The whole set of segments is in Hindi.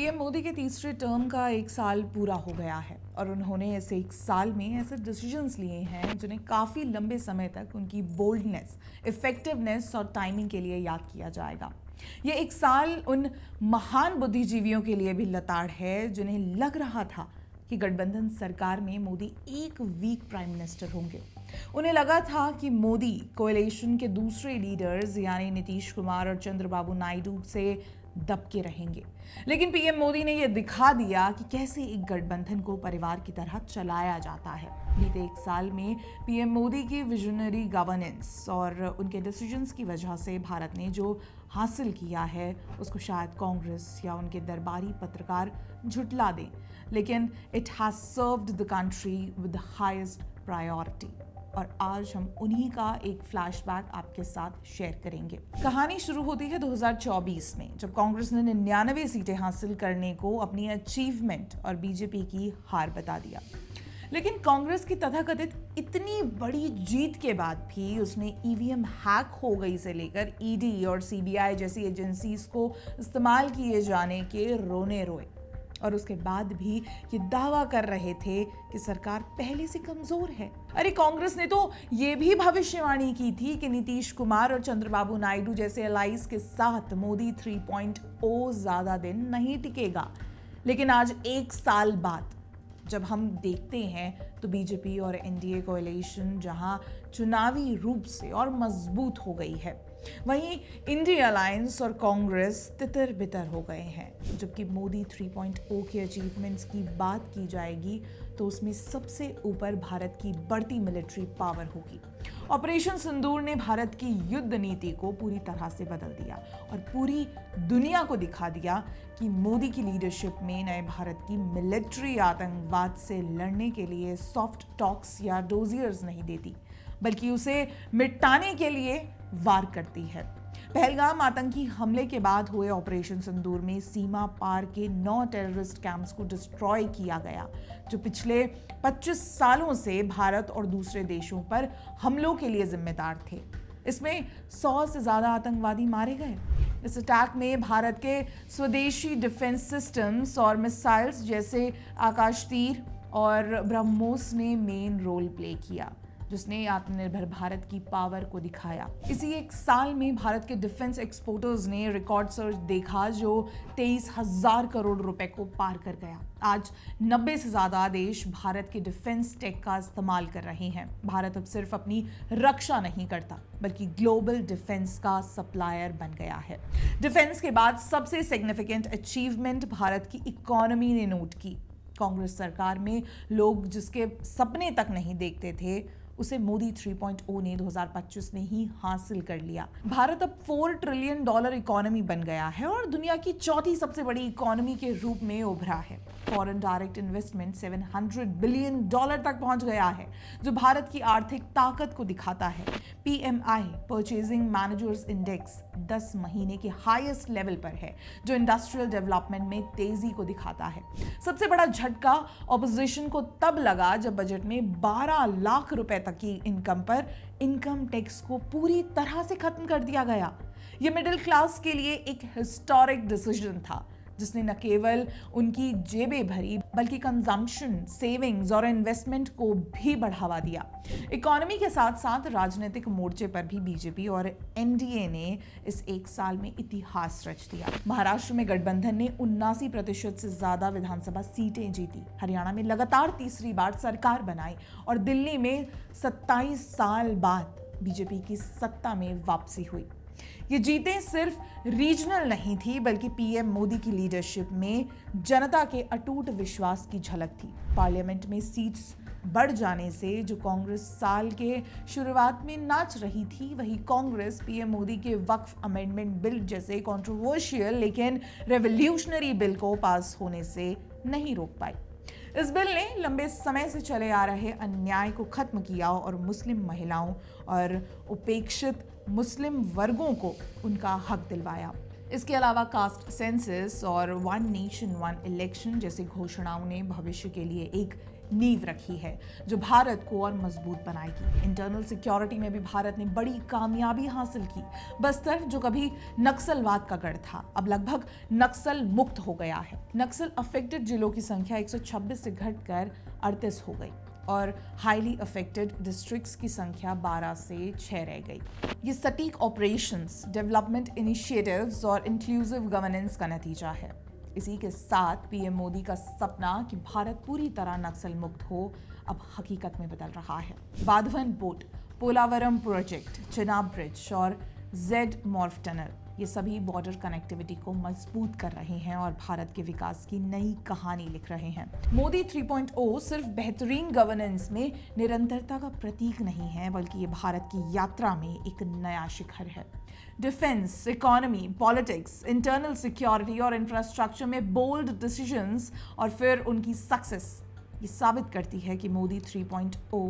पीएम मोदी के तीसरे टर्म का 1 साल पूरा हो गया है और उन्होंने ऐसे 1 साल में ऐसे डिसीजंस लिए हैं जिन्हें काफ़ी लंबे समय तक उनकी बोल्डनेस, इफेक्टिवनेस और टाइमिंग के लिए याद किया जाएगा। ये 1 साल उन महान बुद्धिजीवियों के लिए भी लताड़ है जिन्हें लग रहा था कि गठबंधन सरकार में मोदी एक वीक प्राइम मिनिस्टर होंगे। उन्हें लगा था कि मोदी कोएलिशन के दूसरे लीडर्स यानी नीतीश कुमार और चंद्रबाबू नायडू से दबके रहेंगे। लेकिन पीएम मोदी ने यह दिखा दिया कि कैसे एक गठबंधन को परिवार की तरह चलाया जाता है। बीते 1 साल में पीएम मोदी की विजनरी गवर्नेंस और उनके डिसीजंस की वजह से भारत ने जो हासिल किया है उसको शायद कांग्रेस या उनके दरबारी पत्रकार झुटला दें, लेकिन it has served the country with the highest priority. और आज हम उन्हीं का एक फ्लैशबैक आपके साथ शेयर करेंगे। कहानी शुरू होती है 2024 में, जब कांग्रेस ने 99 सीटें हासिल करने को अपनी अचीवमेंट और बीजेपी की हार बता दिया। लेकिन कांग्रेस की तथाकथित इतनी बड़ी जीत के बाद भी उसने ईवीएम हैक हो गई से लेकर ईडी और सीबीआई जैसी एजेंसीज को इस्तेमाल किए जाने के रोने रोए, और उसके बाद भी ये दावा कर रहे थे कि सरकार पहले से कमजोर है। अरे कांग्रेस ने तो ये भी भविष्यवाणी की थी कि नीतीश कुमार और चंद्रबाबू नायडू जैसे एलाइज के साथ मोदी 3.0 ज्यादा दिन नहीं टिकेगा। लेकिन आज 1 साल बाद जब हम देखते हैं तो बीजेपी और एनडीए कोएलिशन जहां चुनावी रूप से और मजबूत हो गई है, वहीं इंडिया अलायंस और कांग्रेस तितर बितर हो गए हैं। जबकि मोदी 3.0 के अचीवमेंट्स की बात की जाएगी तो उसमें सबसे ऊपर भारत की बढ़ती मिलिट्री पावर होगी। ऑपरेशन सिंदूर ने भारत की युद्ध नीति को पूरी तरह से बदल दिया और पूरी दुनिया को दिखा दिया कि मोदी की लीडरशिप में नए भारत की मिलिट्री आतंकवाद से लड़ने के लिए सॉफ्ट टॉक्स या डोजियर्स नहीं देती, बल्कि उसे मिटाने के लिए वार करती है। पहलगाम आतंकी हमले के बाद हुए ऑपरेशन सिंदूर में सीमा पार के 9 टेररिस्ट कैंप्स को डिस्ट्रॉय किया गया, जो पिछले 25 सालों से भारत और दूसरे देशों पर हमलों के लिए जिम्मेदार थे। इसमें 100 से ज्यादा आतंकवादी मारे गए। इस अटैक में भारत के स्वदेशी डिफेंस सिस्टम्स और मिसाइल्स जैसे आकाश तीर और ब्रह्मोस ने मेन रोल प्ले किया, जिसने आत्मनिर्भर भारत की पावर को दिखाया। इसी 1 साल में भारत के डिफेंस एक्सपोर्टर्स ने रिकॉर्ड सर्च देखा जो 23,000 करोड़ रुपए को पार कर गया। आज 90 से ज्यादा देश भारत के डिफेंस टेक का इस्तेमाल कर रहे हैं। भारत अब सिर्फ अपनी रक्षा नहीं करता बल्कि ग्लोबल डिफेंस का सप्लायर बन गया है। डिफेंस के बाद सबसे सिग्निफिकेंट अचीवमेंट भारत की इकोनॉमी ने नोट की। कांग्रेस सरकार में लोग जिसके सपने तक नहीं देखते थे, उसे मोदी 3.0 ने 2025 में ही हासिल कर लिया। भारत अब $4 ट्रिलियन इकोनॉमी बन गया है और दुनिया की चौथी सबसे बड़ी इकोनॉमी के रूप में उभरा है। फॉरेन डायरेक्ट इन्वेस्टमेंट $700 बिलियन तक पहुंच गया है, जो भारत की आर्थिक ताकत को दिखाता है। PMI परचेजिंग मैनेजर्स इंडेक्स 10 महीने के हाईएस्ट लेवल पर है, जो इंडस्ट्रियल डेवलपमेंट में तेजी को दिखाता है। सबसे बड़ा झटका ऑपोजिशन को तब लगा जब बजट में 12 लाख रुपए तक की इनकम पर इनकम टैक्स को पूरी तरह से खत्म कर दिया गया। यह मिडिल क्लास के लिए एक हिस्टोरिक डिसीजन था, जिसने न केवल उनकी जेबें भरी बल्कि कंजम्पशन, सेविंग्स और इन्वेस्टमेंट को भी बढ़ावा दिया। इकोनॉमी के साथ साथ राजनीतिक मोर्चे पर भी बीजेपी और एनडीए ने इस 1 साल में इतिहास रच दिया। महाराष्ट्र में गठबंधन ने 79% से ज्यादा विधानसभा सीटें जीती, हरियाणा में लगातार तीसरी बार सरकार बनाई और दिल्ली में 27 साल बाद बीजेपी की सत्ता में वापसी हुई। ये जीतें सिर्फ रीजनल नहीं थी बल्कि पीएम मोदी की लीडरशिप में जनता के अटूट विश्वास की झलक थी। पार्लियामेंट में सीट्स बढ़ जाने से जो कांग्रेस साल के शुरुआत में नाच रही थी, वही कांग्रेस पीएम मोदी के वक्फ अमेंडमेंट बिल जैसे कंट्रोवर्शियल लेकिन रेवोल्यूशनरी बिल को पास होने से नहीं रोक पाई। इस बिल ने लंबे समय से चले आ रहे अन्याय को खत्म किया और मुस्लिम महिलाओं और उपेक्षित मुस्लिम वर्गों को उनका हक दिलवाया। इसके अलावा कास्ट सेंसस और 1 नेशन 1 इलेक्शन जैसी घोषणाओं ने भविष्य के लिए एक नींव रखी है जो भारत को और मजबूत बनाएगी। इंटरनल सिक्योरिटी में भी भारत ने बड़ी कामयाबी हासिल की। बस्तर जो कभी नक्सलवाद का गढ़ था, अब लगभग नक्सल मुक्त हो गया है। नक्सल अफेक्टेड जिलों की संख्या 126 से घटकर 38 हो गई और हाईली अफेक्टेड डिस्ट्रिक्ट्स की संख्या 12 से 6 रह गई। ये सटीक ऑपरेशंस, डेवलपमेंट इनिशिएटिव्स और इंक्लूसिव गवर्नेंस का नतीजा है। इसी के साथ पीएम मोदी का सपना कि भारत पूरी तरह नक्सल मुक्त हो अब हकीकत में बदल रहा है। Vadhavan port, Polavaram project, Chenab bridge और जेड मॉर्फ टनल, ये सभी बॉर्डर कनेक्टिविटी को मजबूत कर रहे हैं और भारत के विकास की नई कहानी लिख रहे हैं। मोदी 3.0 सिर्फ बेहतरीन गवर्नेंस में निरंतरता का प्रतीक नहीं है, बल्कि ये भारत की यात्रा में एक नया शिखर है। Defence, economy, politics, internal security और इंफ्रास्ट्रक्चर में बोल्ड डिसीजंस और फिर उनकी सक्सेस ये साबित करती है कि मोदी 3.0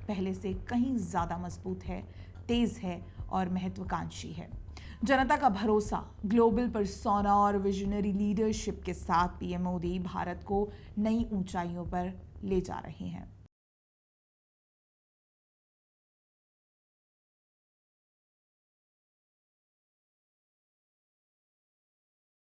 पहले से कहीं ज़्यादा मजबूत है, तेज़ है और महत्वाकांक्षी है। जनता का भरोसा, ग्लोबल पर्सोना और विजनरी लीडरशिप के साथ पीएम मोदी भारत को नई ऊंचाइयों पर ले जा रहे हैं।